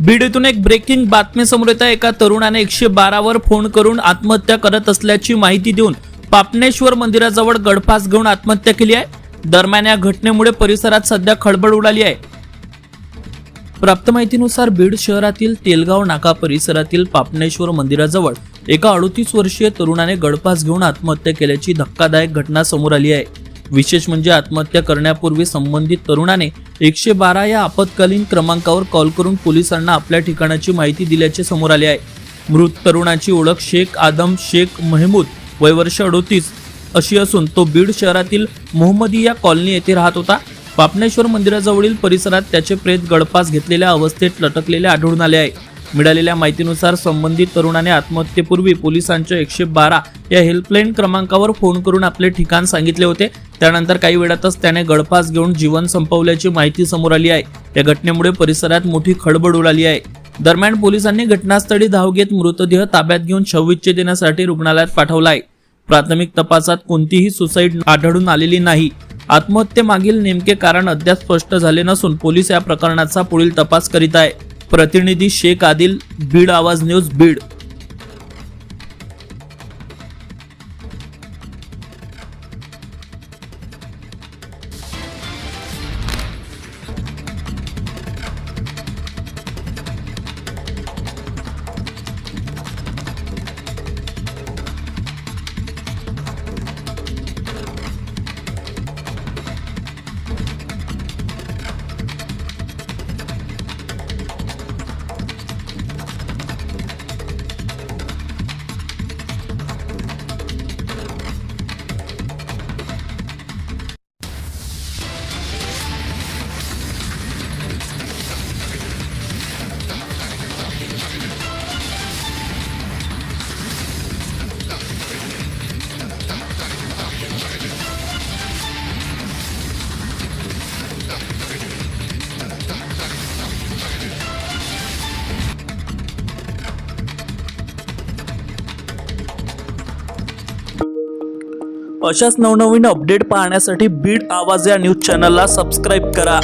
बीड येथून एक ब्रेकिंग बातमी समोर येत आहे। एका तरुणाने 112 वर फोन करून आत्महत्या करत असल्याची माहिती देऊन पापनेश्वर मंदिराजवळ गळफास घेऊन आत्महत्या केली आहे। दरम्यान या घटनेमुळे परिसरात सध्या खळबळ उडाली आहे। प्राप्त माहितीनुसार बीड शहरातील तेलगाव नाका परिसरातील पापनेश्वर मंदिराजवळ एका 38 वर्षीय तरुणाने गळफास घेऊन आत्महत्या केल्याची धक्कादायक घटना समोर आली आहे। विशेष म्हणजे आत्महत्या करण्यापूर्वी संबंधित तरुणाने 112 या आपत्कालीन क्रमांकावर कॉल करून पोलिसांना आपल्या ठिकाणाची माहिती दिल्याचे समोर आले आहे। मृत तरुणाची ओळख शेख आदम शेख महमूद वय वर्ष 38 अशी असून तो बीड शहरातील मोहम्मदिया कॉलनी येथे राहत होता। पापनेश्वर मंदिराजवळील परिसरात त्याचे प्रेत गळफास घेतलेल्या अवस्थेत लटकलेले आढळून आले आहे। मिळालेल्या माहितीनुसार संबंधित तरुणाने आत्महत्येपूर्वी पोलिसांच्या 112 या हेल्पलाईन क्रमांकावर फोन करून आपले ठिकाण सांगितले होते। त्यानंतर काही वेळातच त्याने गळफास घेऊन जीवन संपवल्याची माहिती समोर आली आहे। या घटनेमुळे परिसरात मोठी खळबळ उडाली आहे। दरम्यान पोलिसांनी घटनास्थळी धाव घेत मृतदेह ताब्यात घेऊन शवविच्छेदनासाठी रुग्णालयात पाठवला आहे। प्राथमिक तपासात कोणतीही सुसाईड आढळून आलेली नाही। आत्महत्येमागील नेमके कारण अद्याप स्पष्ट झाले नसून पोलीस या प्रकरणाचा पुढील तपास करीत आहे। प्रतिनिधी शेख आदिल, बीड आवाज न्यूज, बीड। अशाच नवनवीन अपडेट पाहण्यासाठी बीड आवाज या न्यूज चॅनलला सबस्क्राइब करा।